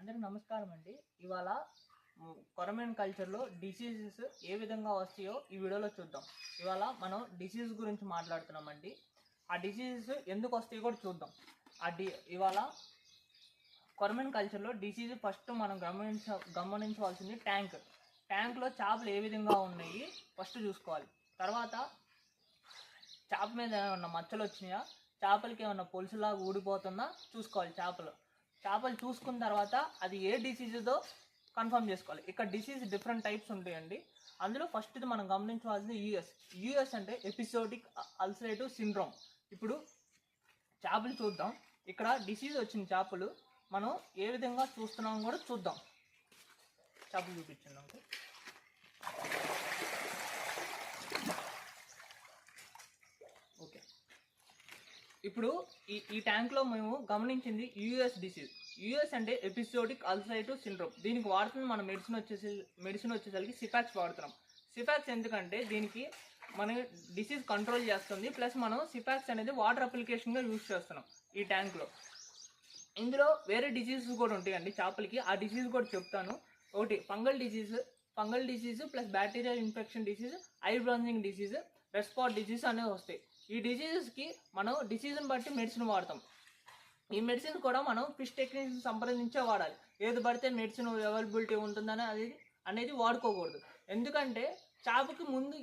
అందరికి నమస్కారం అండి. ఇవాళ కొరమేన్ కల్చర్లో డిసీజెస్ ఏ విధంగా వస్తాయో ఈ వీడియోలో చూద్దాం. ఇవాళ మనం డిసీజ్ గురించి మాట్లాడుతున్నామండి. ఆ డిసీజెస్ ఎందుకు వస్తాయో కూడా చూద్దాం. ఇవాళ కొరమేన్ కల్చర్లో డిసీజ్ ఫస్ట్ మనం గమనించవలసింది ట్యాంక్లో చేపలు ఏ విధంగా ఉన్నాయి ఫస్ట్ చూసుకోవాలి. తర్వాత చేప మీద ఏమన్నా మచ్చలు వచ్చినాయా, చేపలకి ఏమన్నా పొలుసులాగా ఊడిపోతుందా చూసుకోవాలి. చేపలు చూసుకున్న తర్వాత అది ఏ డిసీజ్తో కన్ఫర్మ్ చేసుకోవాలి. ఇక్కడ డిసీజ్ డిఫరెంట్ టైప్స్ ఉంటాయండి. అందులో ఫస్ట్ మనం గమనించవలసింది యూఎస్ అంటే ఎపిసోడిక్ అల్సరేటివ్ సిండ్రోమ్. ఇప్పుడు చేపలు చూద్దాం. ఇక్కడ డిసీజ్ వచ్చిన చేపలు మనం ఏ విధంగా చూస్తున్నాం కూడా చూద్దాం. చేపలు చూపించండి. ఓకే, ఇప్పుడు ఈ ట్యాంక్లో మేము గమనించింది యూఎస్ డిసీజ్. యూఎస్ అంటే ఎపిసోడిక్ అల్సరేటివ్ సిండ్రోమ్. దీనికి వాడుతుంది మన మెడిసిన్ వచ్చేసరికి సిఫాక్స్ వాడుతున్నాం. సిఫాక్స్ ఎందుకంటే దీనికి మన డిసీజ్ కంట్రోల్ చేస్తుంది, ప్లస్ మనం సిఫాక్స్ అనేది వాటర్ అప్లికేషన్గా యూజ్ చేస్తున్నాం ఈ ట్యాంక్లో. ఇందులో వేరే డిసీజెస్ కూడా ఉంటాయండి చేపలకి. ఆ డిసీజ్ కూడా చెప్తాను. ఒకటి fungal disease plus bacterial infection disease, ఐ bronzing disease, red spot disease అనేవి వస్తాయి. ఈ డిసీజెస్కి మనం డిసీజ్ని బట్టి మెడిసిన్ వాడతాం. ఈ మెడిసిన్ కూడా మనం ఫిష్ టెక్నీషియన్ సంప్రదించే వాడాలి. ఏది పడితే మెడిసిన్ అవైలబిలిటీ ఉంటుందని అనేది వాడుకోకూడదు. ఎందుకంటే చేపకి ముందు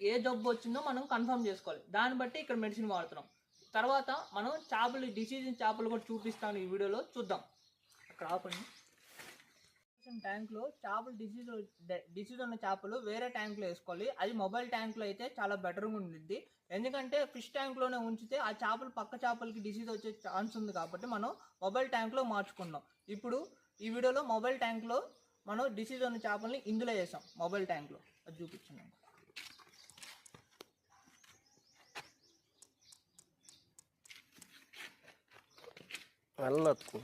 ఏ జబ్బు వచ్చిందో మనం కన్ఫర్మ్ చేసుకోవాలి. దాన్ని బట్టి ఇక్కడ మెడిసిన్ వాడుతున్నాం. తర్వాత మనం చేపలు కూడా చూపిస్తాను ఈ వీడియోలో చూద్దాం. అక్కడ ఆపండి. ట్యాంక్లో చేపలు డిసీజ్ ఉన్న చేపలు వేరే ట్యాంక్లో వేసుకోవాలి. అది మొబైల్ ట్యాంక్లో అయితే చాలా బెటర్గా ఉంటుంది. ఎందుకంటే ఫిష్ ట్యాంక్లోనే ఉంచితే ఆ చేపలు పక్క చేపలకి డిసీజ్ వచ్చే ఛాన్స్ ఉంది కాబట్టి మనం మొబైల్ ట్యాంక్లో మార్చుకున్నాం. ఇప్పుడు ఈ వీడియోలో మొబైల్ ట్యాంక్లో మనం డిసీజ్ ఉన్న చేపల్ని ఇందులో వేసాం. మొబైల్ ట్యాంక్లో అది చూపించున్నాం. వెళ్ళొచ్చు.